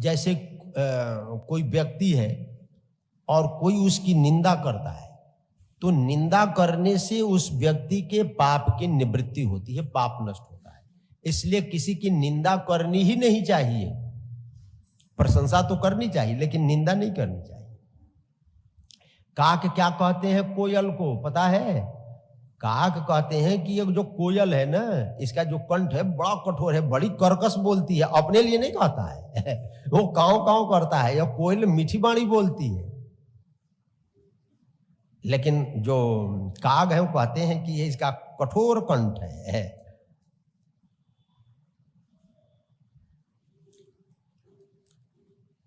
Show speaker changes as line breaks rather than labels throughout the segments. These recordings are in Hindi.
जैसे कोई व्यक्ति है और कोई उसकी निंदा करता है, तो निंदा करने से उस व्यक्ति के पाप की निवृत्ति होती है, पाप नष्ट होता है। इसलिए किसी की निंदा करनी ही नहीं चाहिए। प्रशंसा तो करनी चाहिए लेकिन निंदा नहीं करनी चाहिए। काक क्या कहते हैं कोयल को, पता है? काक कहते हैं कि ये जो कोयल है ना, इसका जो कंठ है बड़ा कठोर है, बड़ी कर्कश बोलती है। अपने लिए नहीं कहता है वो काव काव करता है। यह कोयल मीठी बाणी बोलती है, लेकिन जो काग है वो कहते हैं कि ये इसका कठोर कंठ है।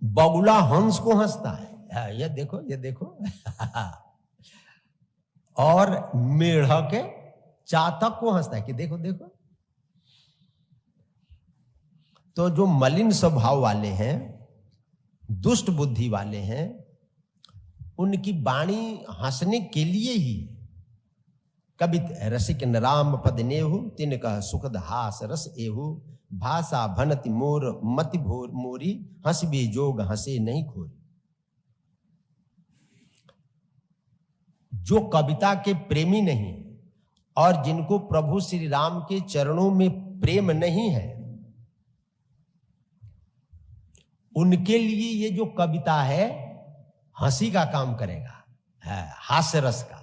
बगुला हंस को हंसता है, ये देखो ये देखो और मेढक चातक को हंसता है कि देखो देखो। तो जो मलिन स्वभाव वाले हैं, दुष्ट बुद्धि वाले हैं, उनकी वाणी हंसने के लिए ही। कभी रसिक राम पद नेहु तिनका सुखद हास रस एहु भाषा भनति मोर मति भोर मोरी हंसबे जोग हंसे नहीं खोरी। जो कविता के प्रेमी नहीं और जिनको प्रभु श्री राम के चरणों में प्रेम नहीं है, उनके लिए ये जो कविता है हंसी का काम करेगा, हास्य रस का।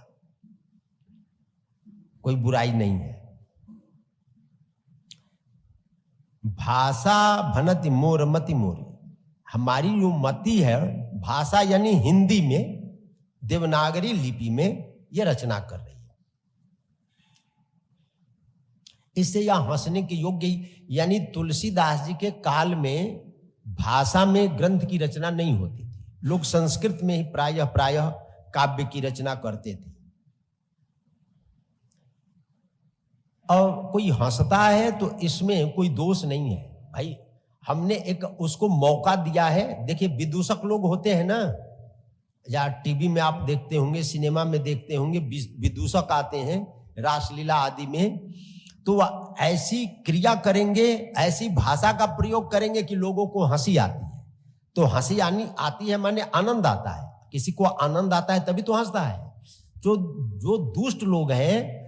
कोई बुराई नहीं है। भाषा भनति मोर मति मोरी, हमारी जो मति है, भाषा यानी हिंदी में, देवनागरी लिपि में यह रचना कर रही है। इससे यह हंसने के योग्य, यानी तुलसीदास जी के काल में भाषा में ग्रंथ की रचना नहीं होती थी। लोग संस्कृत में ही प्रायः काव्य की रचना करते थे। और कोई हंसता है तो इसमें कोई दोष नहीं है भाई, हमने एक उसको मौका दिया है। देखिए विदूषक लोग होते हैं ना, या टीवी में आप देखते होंगे, सिनेमा में देखते होंगे, विदूषक आते हैं रासलीला आदि में, तो ऐसी क्रिया करेंगे, ऐसी भाषा का प्रयोग करेंगे कि लोगों को हंसी आती है। तो हंसी आती है माने आनंद आता है, किसी को आनंद आता है तभी तो हंसता है। जो दुष्ट लोग हैं,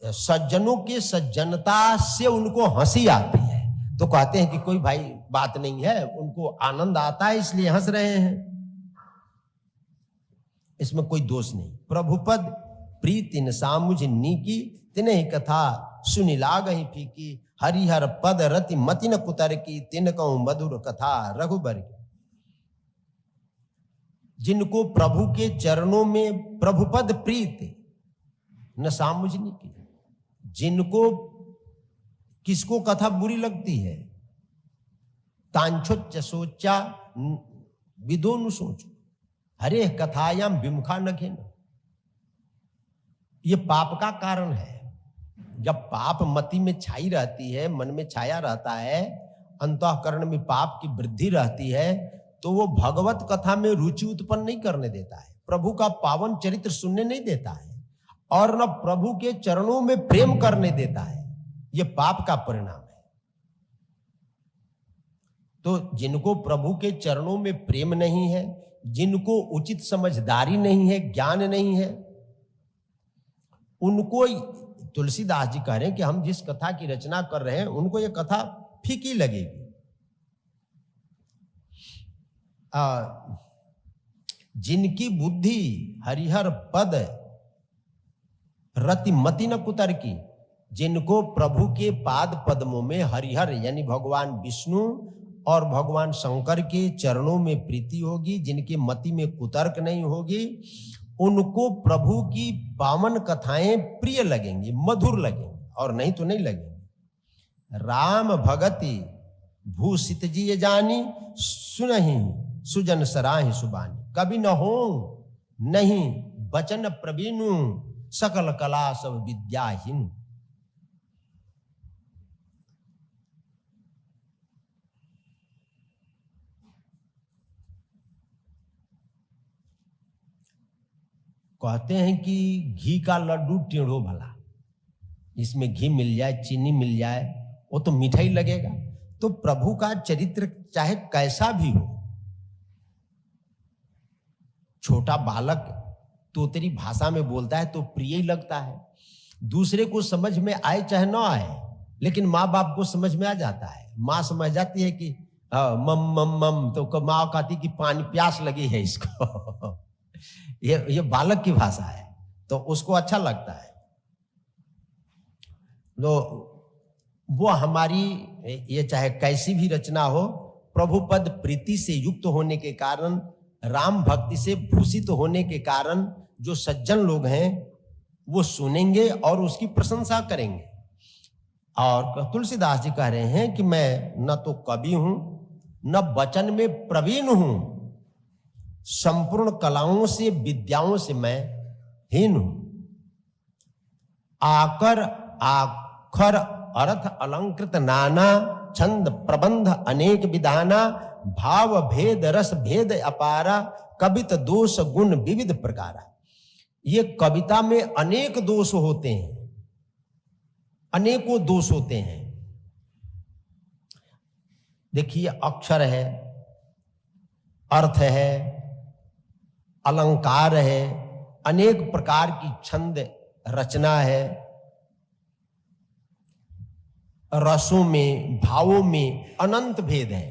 सज्जनों के सज्जनता से उनको हंसी आती है, तो कहते हैं कि कोई भाई बात नहीं है, उनको आनंद आता है इसलिए हंस रहे हैं। इसमें कोई दोष नहीं। प्रभुपद प्रीति न सामुझ नीकी तिन्हि कथा सुनि लागहि फीकी हरिहर पद रति मति न कुतर की तिनकौ मधुर कथा रघुबर की। जिनको प्रभु के चरणों में प्रभुपद प्रीति न सामुझ नीकी, जिनको किसको कथा बुरी लगती है, तांछोच्च सोचा विदोनु सोचो हरे कथायाम विमुखा न घेना। ये पाप का कारण है। जब पाप मति में छाई रहती है, मन में छाया रहता है, अंतःकरण में पाप की वृद्धि रहती है, तो वो भगवत कथा में रुचि उत्पन्न नहीं करने देता है, प्रभु का पावन चरित्र सुनने नहीं देता है, और न प्रभु के चरणों में प्रेम करने देता है। ये पाप का परिणाम है। तो जिनको प्रभु के चरणों में प्रेम नहीं है, जिनको उचित समझदारी नहीं है, ज्ञान नहीं है, उनको तुलसीदास जी कह रहे हैं कि हम जिस कथा की रचना कर रहे हैं उनको ये कथा फीकी लगेगी। जिनकी बुद्धि हरिहर पद रति मति न कुतर की, जिनको प्रभु के पाद पद्मों में हरिहर यानी भगवान विष्णु और भगवान शंकर के चरणों में प्रीति होगी, जिनकी मति में कुतर्क नहीं होगी, उनको प्रभु की पावन कथाएं प्रिय लगेंगी, मधुर लगेंगी, और नहीं तो नहीं लगेंगी। राम भगति भूषित जी जानी सुनहि सुजन सराहि सुबानी। कभी न हो नहीं बचन प्रवीणु सकल कला सब विद्याहीन। कहते हैं कि घी का लड्डू टेढ़ो भला, इसमें घी मिल जाए, चीनी मिल जाए, वो तो मीठा ही लगेगा। तो प्रभु का चरित्र चाहे कैसा भी हो, छोटा बालक तोतरी भाषा में बोलता है तो प्रिय ही लगता है, दूसरे को समझ में आए चाहे ना आए, लेकिन माँ बाप को समझ में आ जाता है। माँ समझ जाती है कि मम मम मम, तो माँ कहती कि पानी प्यास लगी है इसको ये बालक की भाषा है, तो उसको अच्छा लगता है। तो वो हमारी ये चाहे कैसी भी रचना हो, प्रभु पद प्रीति से युक्त होने के कारण, राम भक्ति से भूषित होने के कारण जो सज्जन लोग हैं वो सुनेंगे और उसकी प्रशंसा करेंगे। और तुलसीदास जी कह रहे हैं कि मैं न तो कवि हूं न वचन में प्रवीण हूं, संपूर्ण कलाओं से विद्याओं से मैं हीन हूं। आकर आखर अर्थ अलंकृत नाना, छंद प्रबंध अनेक विधाना, भाव भेद रस भेद अपारा, कवित दोष गुण विविध प्रकारा। ये कविता में अनेक दोष होते हैं, अनेकों दोष होते हैं। देखिए, अक्षर है, अर्थ है, अलंकार है, अनेक प्रकार की छंद रचना है, रसों में भावों में अनंत भेद है।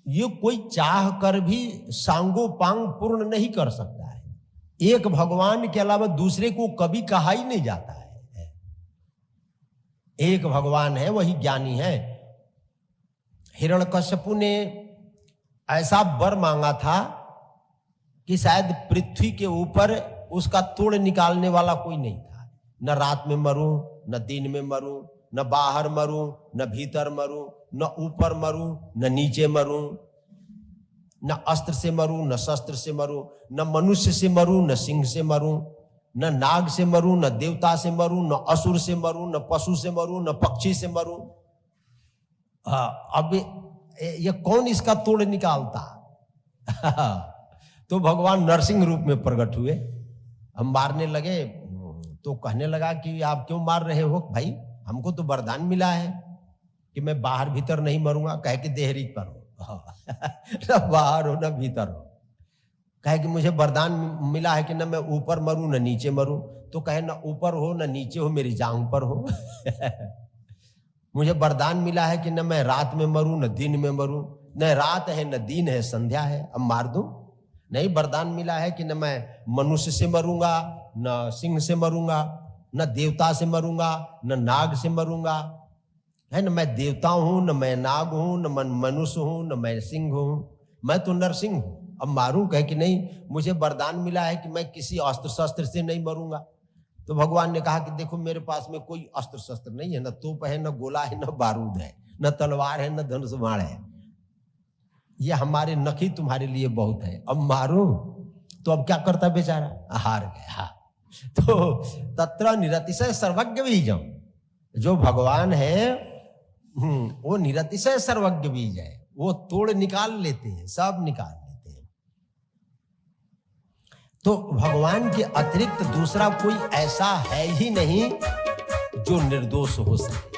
ये कोई चाह कर भी सांगोपांग पूर्ण नहीं कर सकता है। एक भगवान के अलावा दूसरे को कभी कहा ही नहीं जाता है। एक भगवान है, वही ज्ञानी है। हिरण्यकश्यपु ने ऐसा वर मांगा था कि शायद पृथ्वी के ऊपर उसका तोड़ निकालने वाला कोई नहीं था। न रात में मरूं, न दिन में मरूं, न बाहर मरूं, न भीतर मरूं, न ऊपर मरूं, न नीचे मरूं, न अस्त्र से मरूं, न शस्त्र से मरूं, न मनुष्य से मरूं, न सिंह से मरूं, न नाग से मरूं, न देवता से मरूं, न असुर से मरूं, न पशु से मरूं, न पक्षी से मरूं। अब ये कौन इसका तोड़ निकालता? तो भगवान नरसिंह रूप में प्रकट हुए। हम मारने लगे तो कहने लगा कि आप क्यों मार रहे हो भाई, हमको तो वरदान मिला है कि मैं बाहर भीतर नहीं मरूंगा। कहे कि देहरी पर हो न बाहर हो न भीतर हो। कहे कि मुझे वरदान मिला है कि न मैं ऊपर मरूं न नीचे मरूं। तो कहे न ऊपर हो न नीचे हो, मेरी जांग पर हो। मुझे वरदान मिला है कि न मैं रात में मरूं न दिन में मरूं, न रात है न दिन है, संध्या है, अब मार दूं। नहीं, वरदान मिला है कि न मैं मनुष्य से मरूंगा, न सिंह से मरूंगा, न देवता से मरूंगा, न नाग से मरूंगा, है न मैं देवता हूं, न मैं नाग हूं, न मैं मनुष्य हूं, न मैं सिंह हूं, मैं तो नरसिंह हूं, अब मारूं। कहे कि नहीं, मुझे वरदान मिला है कि मैं किसी अस्त्र शस्त्र से नहीं मरूंगा। तो भगवान ने कहा कि देखो, मेरे पास में कोई अस्त्र शस्त्र नहीं है, न तोप है, न गोला है, न बारूद है, न तलवार है, न धनुष बाण है। ये हमारे नखी तुम्हारे लिए बहुत है, अब मारूं। तो अब क्या करता बेचारा, हार गया। तो तत्र निरतिशय सर्वज्ञ बीजम, जो भगवान है वो निरतिशय सर्वज्ञ बीज है। वो तोड़ निकाल लेते हैं, सब निकाल लेते हैं। तो भगवान के अतिरिक्त दूसरा कोई ऐसा है ही नहीं जो निर्दोष हो सके।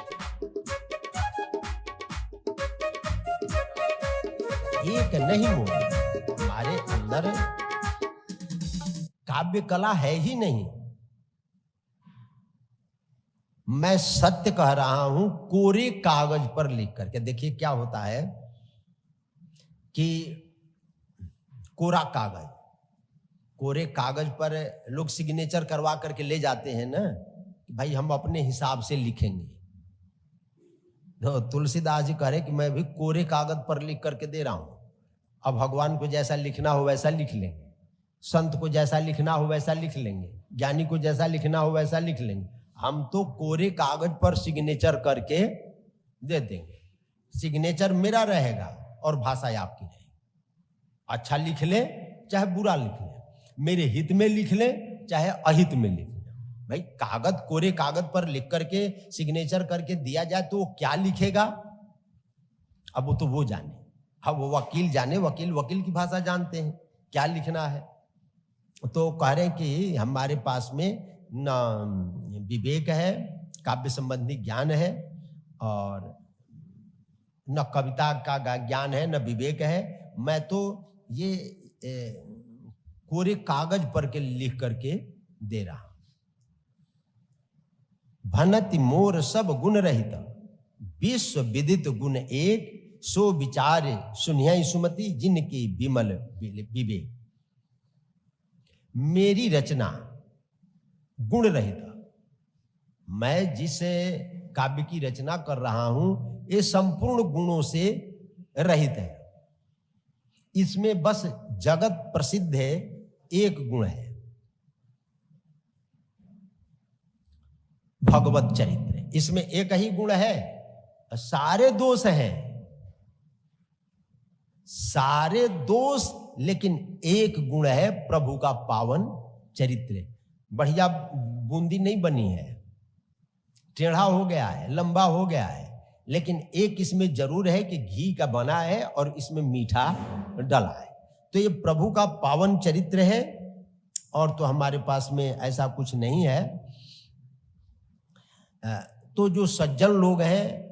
एक नहीं मोड़, हमारे अंदर काव्य कला है ही नहीं। मैं सत्य कह रहा हूं, कोरे कागज पर लिख करके। देखिए क्या होता है कि कोरा कागज, कोरे कागज पर लोग सिग्नेचर करवा करके ले जाते हैं ना, कि भाई हम अपने हिसाब से लिखेंगे। तो तुलसीदास जी कह रहे कि मैं भी कोरे कागज पर लिख करके दे रहा हूं। अब भगवान को जैसा लिखना हो वैसा लिख लेंगे, संत को जैसा लिखना हो वैसा लिख लेंगे, ज्ञानी को जैसा लिखना हो वैसा लिख लेंगे। हम तो कोरे कागज पर सिग्नेचर करके दे देंगे। सिग्नेचर मेरा रहेगा और भाषा आपकी रहेगी। अच्छा लिख ले चाहे बुरा लिख ले, मेरे हित में लिख ले चाहे अहित में लिख ले। भाई कागज, कोरे कागज पर लिख करके सिग्नेचर करके दिया जाए तो वो क्या लिखेगा, अब वो तो वो जाने। अब वो वकील जाने, वकील की भाषा जानते हैं क्या लिखना है। तो कह रहे हैं कि हमारे पास में न विवेक है, काव्य संबंधी ज्ञान है, और न कविता का ज्ञान है, न विवेक है। मैं तो ये कोरे कागज पर के लिख करके दे रहा। भनति मोर सब गुण रहित, विश्व विदित गुण एक, सो विचार सुनिय सुमति, जिनकी विमल विवेक। मेरी रचना गुण रहित, मैं जिस काव्य की रचना कर रहा हूं ये संपूर्ण गुणों से रहित है। इसमें बस जगत प्रसिद्ध है एक गुण है, भगवत चरित्र। इसमें एक ही गुण है, सारे दोष हैं, सारे दोष, लेकिन एक गुण है प्रभु का पावन चरित्र। बढ़िया बूंदी नहीं बनी है, टेढ़ा हो गया है, लंबा हो गया है, लेकिन एक इसमें जरूर है कि घी का बना है और इसमें मीठा डला है। तो ये प्रभु का पावन चरित्र है, और तो हमारे पास में ऐसा कुछ नहीं है। तो जो सज्जन लोग हैं,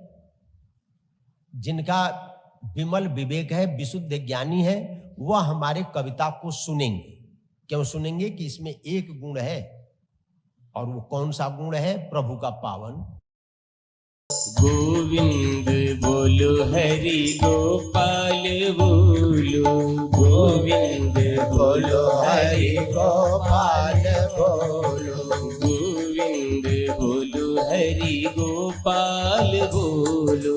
जिनका विमल विवेक है, विशुद्ध ज्ञानी है, वह हमारे कविता को सुनेंगे। क्यों सुनेंगे? कि इसमें एक गुण है, और वो कौन सा गुण है? प्रभु का पावन।
गोविंद बोलो हरि गोपाल बोलो, गोविंद बोलो हरि गोपाल बोलो, गोविंद बोलो हरि गोपाल बोलो,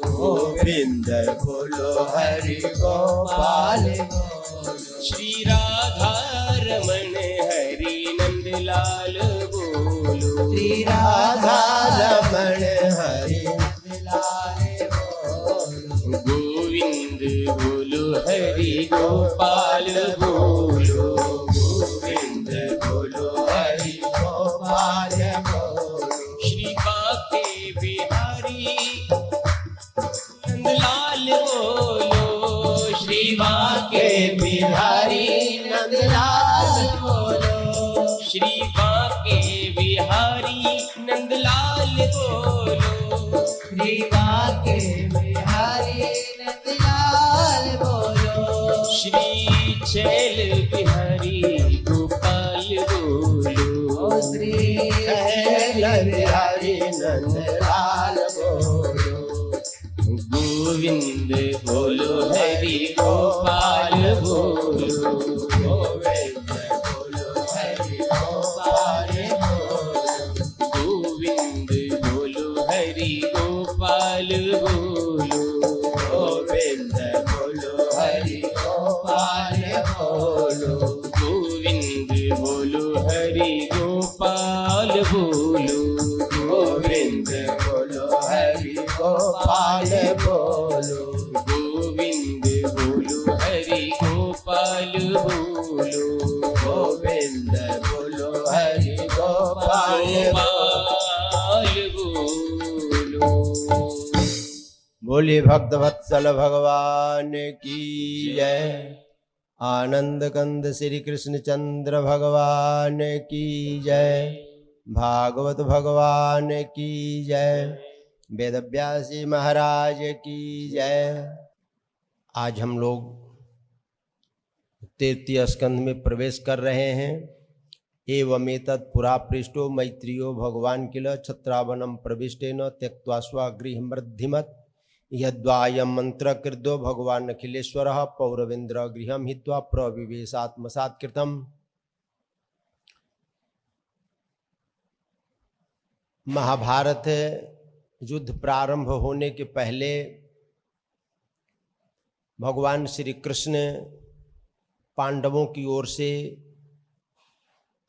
गोविंद बोलो हरि गोपाल बोलो। श्री राधा रमन हरि नंदलाल बोलो, श्री राधा रमण हरि नंदलाल बोलो, गोविंद बोलो हरि गोपाल बोलो, गोविंद बोलो हरि गोपाल बोलो। श्री बाके बिहारी नंदलाल बोलो, श्री बाके बिहारी नंदलाल बोलो, श्री बाके बिहारी नंदलाल बोलो, श्री बाके बिहारी नंदलाल बोलो, श्री छैल बिहारी गोपाल बोलो, श्री छैल बिहारी नंदलाल बोलो, गोविंद बोलो हरि गोपाल बोलो, गोविंद बोलो हरि गोपाल बोलो, गोविंद बोलो हरि गोपाल बोलो, गोविंद बोलो हरि गोपाल बोलो, गोविंद बोलो हरि गोपाल बोलो, गोविंद बोलो हरि गोपाल बोलो, गोविंद बोलो हरि गोपाल बोलो, गोविंद बोलो हरि गोपाल बोलो।
बोलिए भक्त वत्सल भगवान की जय। आनंद कंद श्री कृष्ण चंद्र भगवान की जय। भागवत भगवान की जय। वेदव्यासी महाराज की जय। आज हम लोग तृतीय स्कंध में प्रवेश कर रहे हैं। एवमेतत् पुरा पृष्ठो मैत्रियो भगवान किल छत्रावनम प्रविष्टेन त्यक्त्वा स्वगृहं वृद्धिमत् यद्वायं मंत्र कृतो भगवान अखिलेश्वरः पौरवेन्द्र गृहं हित्वा प्रविवेशात्मसात् कृतम्। महाभारत युद्ध प्रारंभ होने के पहले भगवान श्री कृष्ण पांडवों की ओर से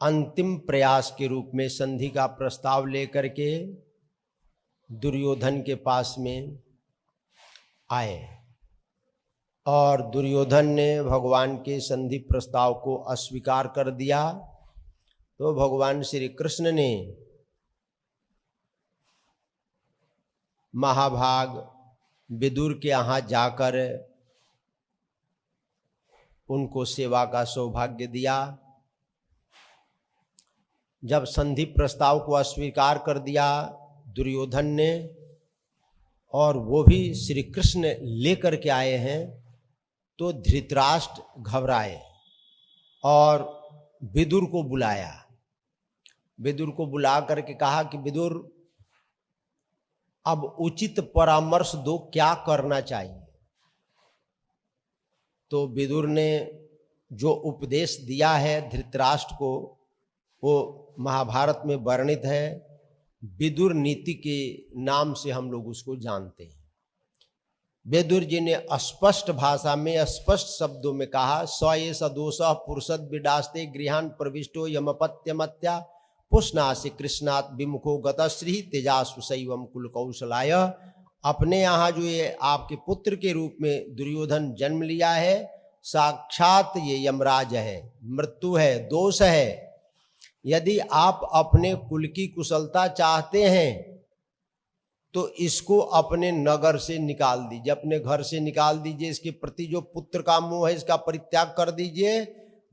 अंतिम प्रयास के रूप में संधि का प्रस्ताव लेकर के दुर्योधन के पास में आए, और दुर्योधन ने भगवान के संधि प्रस्ताव को अस्वीकार कर दिया। तो भगवान श्री कृष्ण ने महाभाग विदुर के यहाँ जाकर उनको सेवा का सौभाग्य दिया। जब संधि प्रस्ताव को अस्वीकार कर दिया दुर्योधन ने, और वो भी श्री कृष्ण लेकर के आए हैं, तो धृतराष्ट्र घबराए और विदुर को बुलाया। विदुर को बुला करके कहा कि विदुर, अब उचित परामर्श दो, क्या करना चाहिए। तो विदुर ने जो उपदेश दिया है धृतराष्ट्र को, वो महाभारत में वर्णित है। विदुर नीति के नाम से हम लोग उसको जानते हैं। विदुर जी ने स्पष्ट भाषा में, स्पष्ट शब्दों में कहा, स एष दोषः पुरुषद विडास्ते गृहान प्रविष्टो यमपत्यमत्या पुष्णासि कृष्णात् विमुखो गतश्री तेजासु शैवम कुल कौशलाय। अपने यहाँ जो ये आपके पुत्र के रूप में दुर्योधन जन्म लिया है, साक्षात ये यमराज है, मृत्यु है, दोष है। यदि आप अपने कुल की कुशलता चाहते हैं तो इसको अपने नगर से निकाल दीजिए, अपने घर से निकाल दीजिए। इसके प्रति जो पुत्र का मोह है इसका परित्याग कर दीजिए,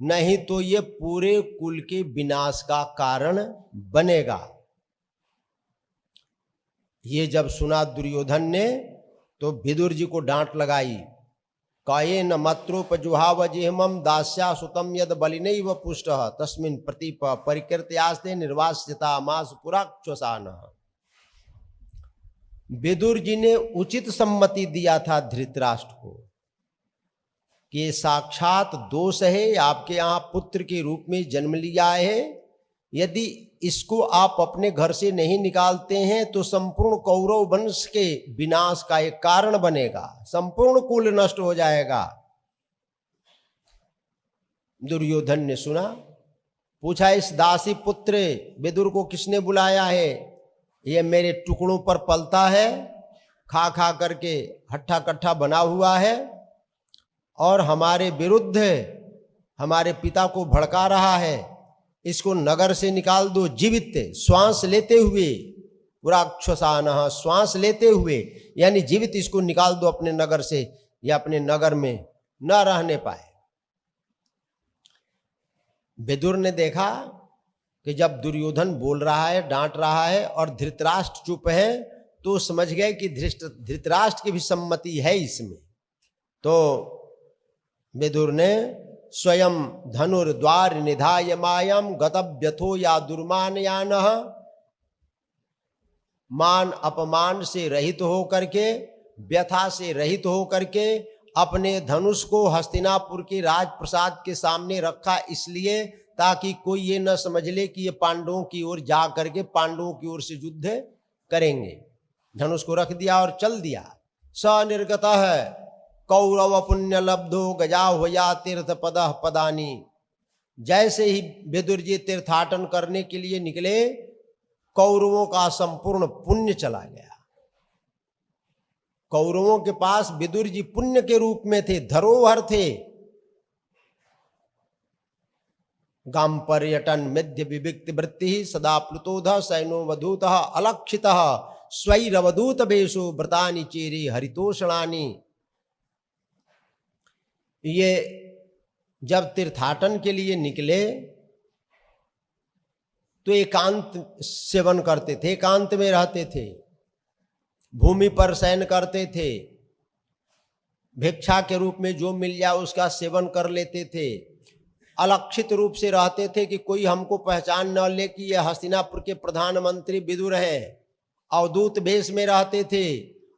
नहीं तो ये पूरे कुल के विनाश का कारण बनेगा। ये जब सुना दुर्योधन ने तो विदुर जी को डांट लगाई। काये न मत्रोपजुहावजेहमं दास्या सुतम यद बलिनैव पुष्टः तस्मिन् प्रतीप परिकृत्यास्ते निर्वास्यता मास पुराक्षसान। विदुर जी ने उचित सम्मति दिया था धृतराष्ट्र को कि साक्षात दोष है, आपके यहाँ पुत्र के रूप में जन्म लिया है, यदि इसको आप अपने घर से नहीं निकालते हैं तो संपूर्ण कौरव वंश के विनाश का एक कारण बनेगा, संपूर्ण कुल नष्ट हो जाएगा। दुर्योधन ने सुना, पूछा, इस दासी पुत्र विदुर को किसने बुलाया है? ये मेरे टुकड़ों पर पलता है, खा खा करके हट्ठा कट्ठा बना हुआ है और हमारे विरुद्ध हमारे पिता को भड़का रहा है। इसको नगर से निकाल दो जीवित, श्वास लेते हुए, पुराक्षसान, श्वास लेते हुए, यानी जीवित इसको निकाल दो अपने नगर से, या अपने नगर में न रहने पाए। विदुर ने देखा कि जब दुर्योधन बोल रहा है, डांट रहा है और धृतराष्ट्र चुप है, तो समझ गए कि धृतराष्ट्र की भी सम्मति है इसमें। तो विदुर ने स्वयं धनुर्द्वार निधाय मायम गतव्यथो या दुर्मानयानः, मान अपमान से रहित हो करके, व्यथा से रहित हो करके अपने धनुष को हस्तिनापुर के राजप्रसाद के सामने रखा, इसलिए ताकि कोई ये न समझ ले कि ये पांडवों की ओर जा करके पांडवों की ओर से युद्ध करेंगे। धनुष को रख दिया और चल दिया। स निर्गतः कौरव पुण्य लब्धो गजा होया तीर्थ पदः पदानी। जैसे ही विदुर जी तीर्थाटन करने के लिए निकले, कौरवों का संपूर्ण पुण्य चला गया। कौरवों के पास विदुर जी पुण्य के रूप में थे, धरोहर थे। गाम पर्यटन मध्य विविक्त वृत्ति सदा प्लुतोध सैनो वधूत अलक्षित स्वैरवधूत वेशो व्रतानि चेरी हरितोषणानि। ये जब तीर्थाटन के लिए निकले तो एकांत सेवन करते थे, एकांत में रहते थे, भूमि पर शयन करते थे, भिक्षा के रूप में जो मिल जाए उसका सेवन कर लेते थे, अलक्षित रूप से रहते थे कि कोई हमको पहचान न ले कि ये हस्तिनापुर के प्रधानमंत्री विदुर हैं। अवधूत वेश में रहते थे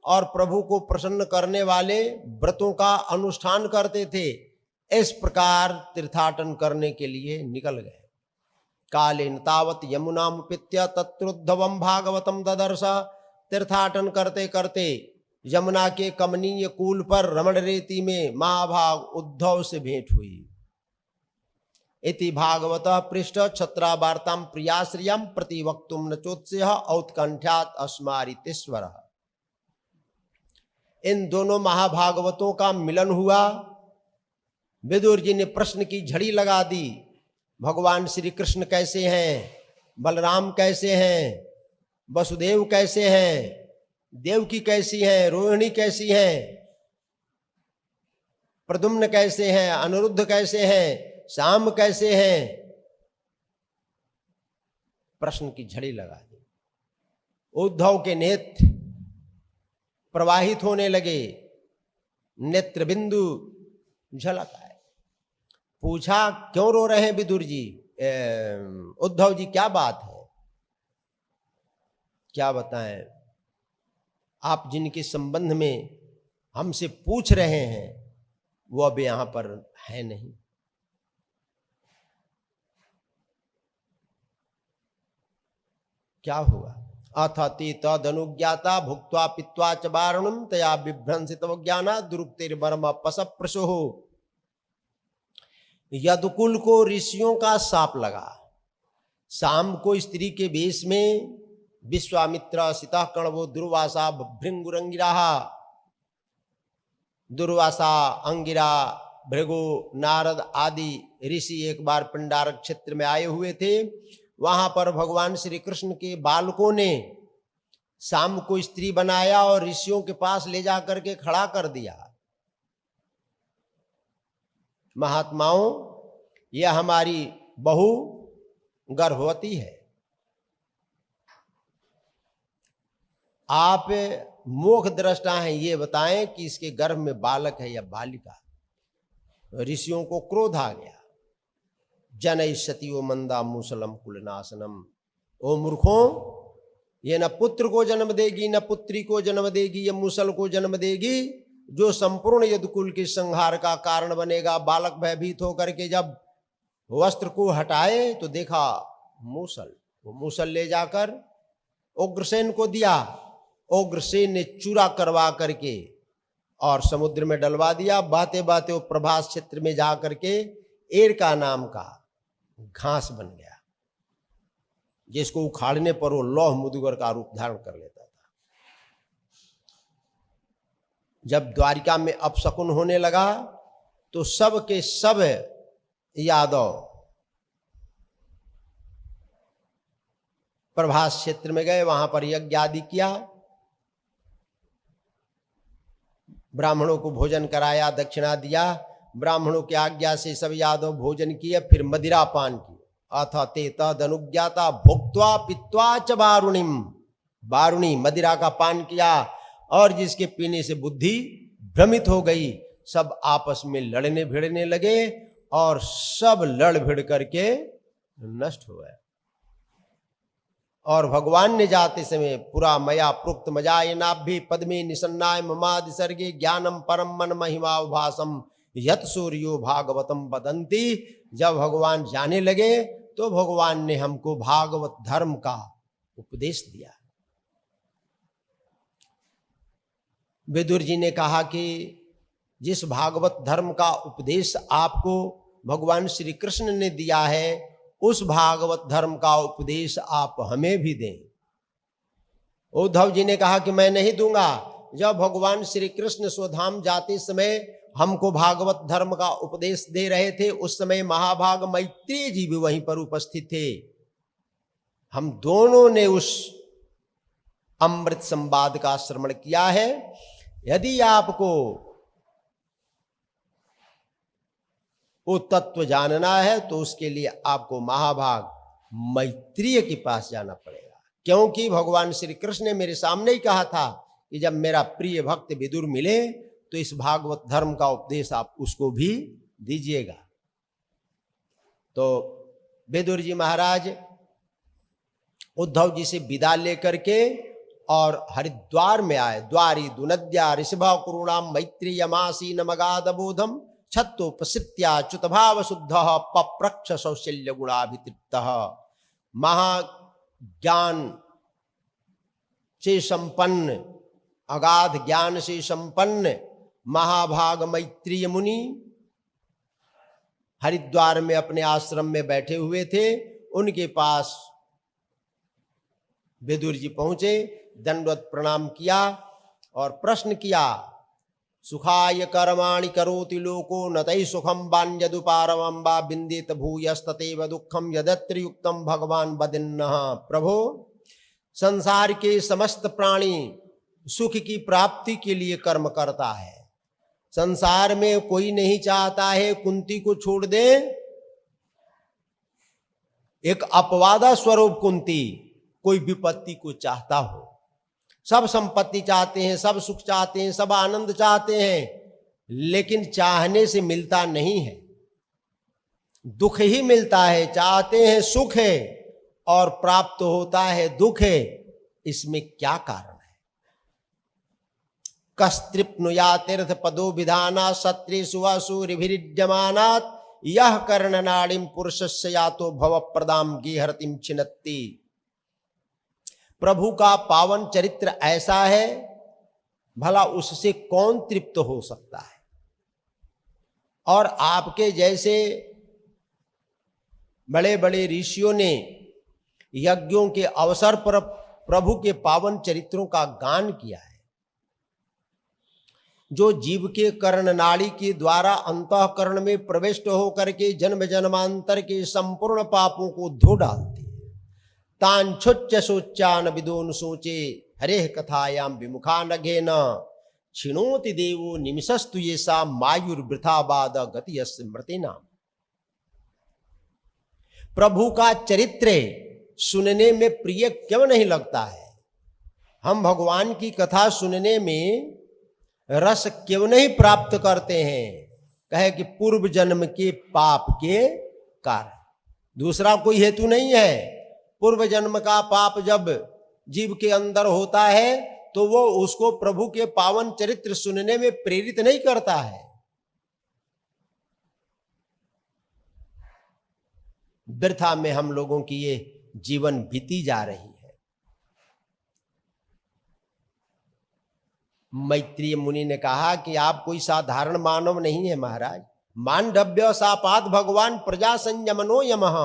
और प्रभु को प्रसन्न करने वाले व्रतों का अनुष्ठान करते थे। इस प्रकार तीर्थाटन करने के लिए निकल गए। कालेन तावत यमुनामुपेत्य तत्रोद्धवम भागवतम ददर्श। तीर्थाटन करते करते यमुना के कमनीय कूल पर रमण रेती में महाभाग उद्धव से भेंट हुई। इति भागवतः पृष्ठ छत्रावार्तां प्रियाश्रियं प्रतिवक्तुम न चोत्स्यः औत्कंठ्यात् अस्मारितेश्वर। इन दोनों महाभागवतों का मिलन हुआ। विदुर जी ने प्रश्न की झड़ी लगा दी, भगवान श्री कृष्ण कैसे हैं, बलराम कैसे हैं, वसुदेव कैसे हैं, देवकी कैसी है, रोहिणी कैसी है, प्रद्युम्न कैसे हैं, अनिरुद्ध कैसे हैं, श्याम कैसे हैं। प्रश्न की झड़ी लगा दी। उद्धव के नेत्र प्रवाहित होने लगे, नेत्र बिंदु झलक आए। पूछा क्यों रो रहे हैं विदुर जी, उद्धव जी क्या बात है? क्या बताएं, आप जिनके संबंध में हमसे पूछ रहे हैं वो अब यहां पर है नहीं। क्या हुआ? अथति तदनुज्ञाता भुक्त्वा पित्वा च वारुणम तया बिभ्रंसित ज्ञाना दुरुक्तिर्बर्म पसप्रशो। यदुकुल को ऋषियों का शाप लगा। शाम को स्त्री के वेश में विश्वामित्र, सीता, कण्वो, दुर्वासा, भृंगुरंगिरा, दुर्वासा, अंगिरा, भृगु, नारद आदि ऋषि एक बार पिंडारक क्षेत्र में आए हुए थे। वहां पर भगवान श्री कृष्ण के बालकों ने शाम को स्त्री बनाया और ऋषियों के पास ले जाकर के खड़ा कर दिया। महात्माओं, यह हमारी बहू गर्भवती है। आप मोख दृष्टा हैं, ये बताएं कि इसके गर्भ में बालक है या बालिका। ऋषियों को क्रोध आ गया। जनयिष्यति ओ मंदा मूसलम कुलनाशनम। ओ मूर्खों, ये न पुत्र को जन्म देगी न पुत्री को जन्म देगी, ये मूसल को जन्म देगी जो संपूर्ण यदुकुल के संहार का कारण बनेगा। बालक भयभीत होकर के जब वस्त्र को हटाए तो देखा मूसल। वो मूसल ले जाकर उग्रसेन को दिया। उग्रसेन ने चूरा करवा करके और समुद्र में डलवा दिया। बहते बहते वो प्रभास क्षेत्र में जा करके एरका नाम का घास बन गया, जिसको उखाड़ने पर वो लौह मुदगर का रूप धारण कर लेता था। जब द्वारिका में अपशकुन होने लगा तो सब के सब यादव प्रभास क्षेत्र में गए, वहां पर यज्ञ आदि किया, ब्राह्मणों को भोजन कराया, दक्षिणा दिया। ब्राह्मणों की आज्ञा से सब यादव भोजन किए, फिर मदिरा पान की। अथ ते तदनुज्ञाता भुक्त्वा पित्वा च वारुणिम। वारुणी मदिरा का पान किया और जिसके पीने से बुद्धि भ्रमित हो गई, सब आपस में लड़ने भिड़ने लगे और सब लड़ भिड़ करके नष्ट हो गए। और भगवान ने जाते समय पुरा मया प्रोक्त मजायनाभि पद्मे निसन्नाय ममादि सर्गे ज्ञानम परम मन महिमा भासम यत सूर्यो भागवतम वदंती। जब भगवान जाने लगे तो भगवान ने हमको भागवत धर्म का उपदेश दिया। विदुर जी ने कहा कि जिस भागवत धर्म का उपदेश आपको भगवान श्री कृष्ण ने दिया है, उस भागवत धर्म का उपदेश आप हमें भी दें। उद्धव जी ने कहा कि मैं नहीं दूंगा। जब भगवान श्री कृष्ण स्वधाम जाते समय हमको भागवत धर्म का उपदेश दे रहे थे, उस समय महाभाग मैत्रेय जी भी वहीं पर उपस्थित थे। हम दोनों ने उस अमृत संवाद का श्रवण किया है। यदि आपको वो तत्व जानना है तो उसके लिए आपको महाभाग मैत्रेय के पास जाना पड़ेगा, क्योंकि भगवान श्री कृष्ण ने मेरे सामने ही कहा था कि जब मेरा प्रिय भक्त विदुर मिले तो इस भागवत धर्म का उपदेश आप उसको भी दीजिएगा। तो विदुर जी महाराज उद्धव जी से विदा लेकर के और हरिद्वार में आए। द्वारी दुनद्या ऋषभा कुरुणाम मैत्रेयमासीन मगाधबोधम छत्तोपसित्या च्युतभाव शुद्ध पप्रक्ष सौशल्य गुणाभितृप्त। महाज्ञान से संपन्न, अगाध ज्ञान से संपन्न महाभाग मैत्रेय मुनि हरिद्वार में अपने आश्रम में बैठे हुए थे। उनके पास विदुर जी पहुंचे, दंडवत प्रणाम किया और प्रश्न किया, सुखाय कर्माणि करोति लोको न तै सुखम वान्यदुपारमं वा बिंदेत भूयस्ततेव दुःखम यदत्र युक्तम भगवान वदिन्नः। प्रभो, संसार के समस्त प्राणी सुख की प्राप्ति के लिए कर्म करता है। संसार में कोई नहीं चाहता है कुंती को छोड़ दे। एक अपवादा स्वरूप कुंती कोई विपत्ति को चाहता हो, सब संपत्ति चाहते हैं, सब सुख चाहते हैं, सब आनंद चाहते हैं, लेकिन चाहने से मिलता नहीं है, दुख ही मिलता है। चाहते हैं सुख है और प्राप्त होता है दुख है। इसमें क्या कारण है? कस्तृप्नुया तीर्थ पदो विधाना सत्रे सुवासुरिभिर्यमानात् यह कर्णनाड़िम पुरुषस्य यातो भव प्रदाम गेहरतिम छिन्नति। प्रभु का पावन चरित्र ऐसा है, भला उससे कौन तृप्त हो सकता है? और आपके जैसे बड़े बड़े ऋषियों ने यज्ञों के अवसर पर प्रभु के पावन चरित्रों का गान किया है, जो जीव के कर्ण नाड़ी के द्वारा अंतःकरण में प्रविष्ट होकर के जन्म जन्मांतर के संपूर्ण पापों को धो डालते हैं। तांछुच्च सोच्चान विदोन सोचे हरे कथायाम विमुखा नघे न छिणोति देवो निमिषस्तु ये सा मायुर्वृथा बाद गति स्मृति नाम। प्रभु का चरित्र सुनने में प्रिय क्यों नहीं लगता है? हम भगवान की कथा सुनने में रस क्यों नहीं प्राप्त करते हैं? कहे कि पूर्व जन्म के पाप के कारण, दूसरा कोई हेतु नहीं है। पूर्व जन्म का पाप जब जीव के अंदर होता है तो वो उसको प्रभु के पावन चरित्र सुनने में प्रेरित नहीं करता है। वृथा में हम लोगों की ये जीवन बीती जा रही है। मैत्रेय मुनि ने कहा कि आप कोई साधारण मानव नहीं है महाराज। मांडव्य सापात भगवान प्रजा संयमनो यमः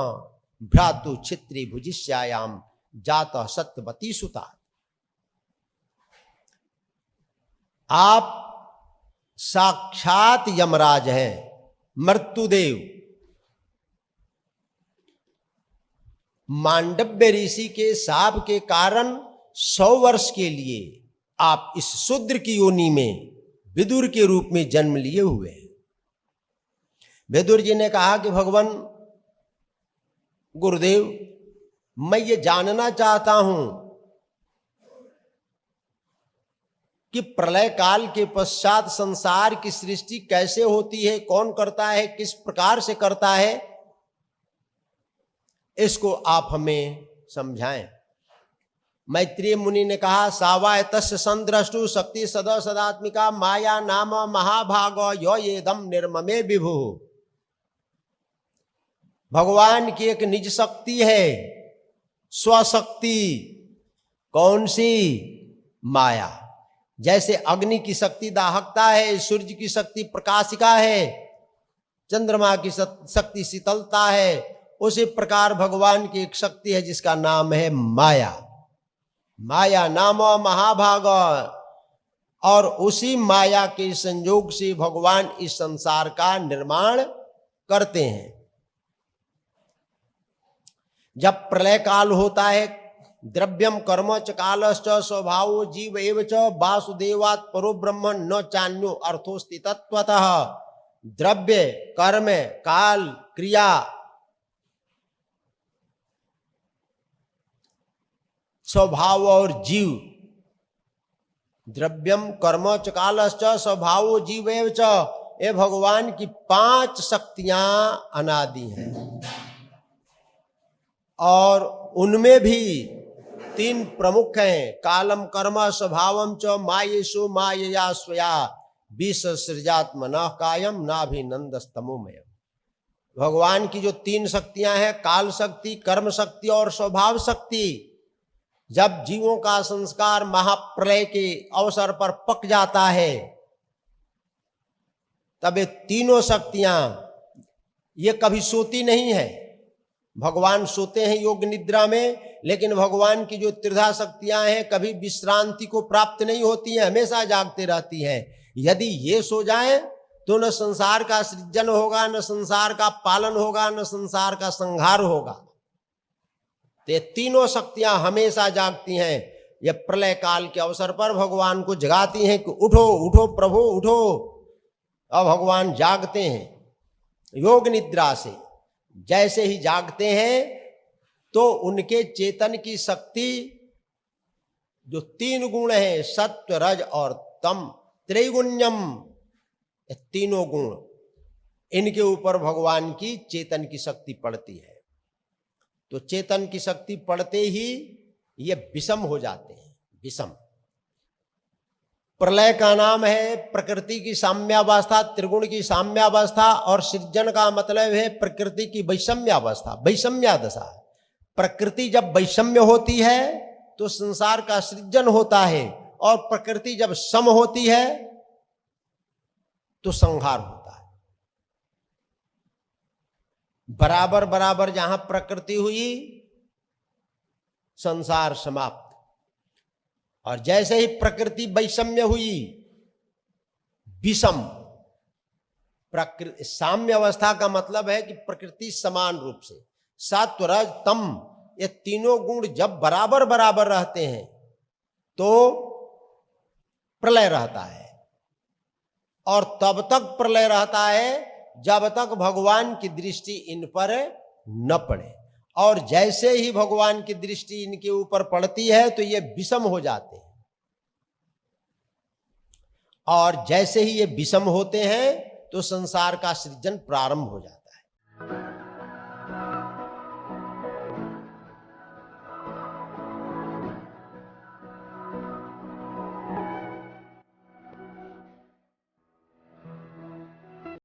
भ्रातु छित्री भुजिष्यायाम जातः सत्यवती सुता। आप साक्षात यमराज हैं, मृत्युदेव। मांडव्य ऋषि के शाप के कारण 100 वर्ष के लिए आप इस शूद्र की योनि में विदुर के रूप में जन्म लिए हुए हैं। विदुर जी ने कहा कि भगवान गुरुदेव, मैं ये जानना चाहता हूं कि प्रलय काल के पश्चात संसार की सृष्टि कैसे होती है, कौन करता है, किस प्रकार से करता है, इसको आप हमें समझाएं। मैत्रेय मुनि ने कहा सावाय तस्य संद्रष्टु शक्ति सदा सदात्मिका माया नाम महाभाग यो येदम निर्ममे विभु। भगवान की एक निज शक्ति है, स्वशक्ति। कौन सी? माया। जैसे अग्नि की शक्ति दाहकता है, सूर्य की शक्ति प्रकाशिका है, चंद्रमा की शक्ति शीतलता है, उसी प्रकार भगवान की एक शक्ति है जिसका नाम है माया। माया नाम महाभाग। और उसी माया के संयोग से भगवान इस संसार का निर्माण करते हैं। जब प्रलय काल होता है, द्रव्यम कर्म च कालश्च स्वभावो जीव एव च वासुदेवात् परो ब्रह्म न चान्यो अर्थोस्ति तत्वतः। द्रव्य, कर्म, काल, क्रिया, स्वभाव और जीव। द्रव्यम कर्म च कालश्च स्वभावो जीव एव च, ये भगवान की 5 शक्तियां अनादि हैं। और उनमें भी 3 प्रमुख हैं, कालम कर्म स्वभावम च मायेषु मायया स्वया विष सृजात्मनः कायम नाभिनंदस्तमोमय। भगवान की जो 3 शक्तियां हैं, काल शक्ति, कर्म शक्ति और स्वभाव शक्ति, जब जीवों का संस्कार महाप्रलय के अवसर पर पक जाता है, तब ये तीनों शक्तियां ये कभी सोती नहीं है। भगवान सोते हैं योग निद्रा में, लेकिन भगवान की जो त्रिधा शक्तियां हैं कभी विश्रांति को प्राप्त नहीं होती हैं, हमेशा जागते रहती हैं। यदि ये सो जाएं तो न संसार का सृजन होगा, न संसार का पालन होगा, न संसार का संहार होगा। तो ये तीनों शक्तियां हमेशा जागती हैं। ये प्रलय काल के अवसर पर भगवान को जगाती हैं कि उठो उठो प्रभु उठो। अब भगवान जागते हैं योग निद्रा से। जैसे ही जागते हैं तो उनके चेतन की शक्ति जो तीन गुण हैं, सत्व रज और तम, त्रैगुण्यम, ये तीनों गुण, इनके ऊपर भगवान की चेतन की शक्ति पड़ती है। तो चेतन की शक्ति पड़ते ही ये विषम हो जाते हैं। विषम प्रलय का नाम है प्रकृति की साम्यावस्था, त्रिगुण की साम्यावस्था, और सृजन का मतलब है प्रकृति की वैषम्यावस्था, वैषम्या दशा। प्रकृति जब वैषम्य होती है तो संसार का सृजन होता है, और प्रकृति जब सम होती है तो संहार होता है। बराबर बराबर जहां प्रकृति हुई, संसार समाप्त। और जैसे ही प्रकृति वैषम्य हुई, विषम, प्रकृति साम्य अवस्था का मतलब है कि प्रकृति समान रूप से, सत्व रज तम, ये तीनों गुण जब बराबर बराबर रहते हैं तो प्रलय रहता है। और तब तक प्रलय रहता है जब तक भगवान की दृष्टि इन पर न पड़े। और जैसे ही भगवान की दृष्टि इनके ऊपर पड़ती है तो ये विषम हो जाते हैं। और जैसे ही ये विषम होते हैं तो संसार का सृजन प्रारंभ हो जाता है।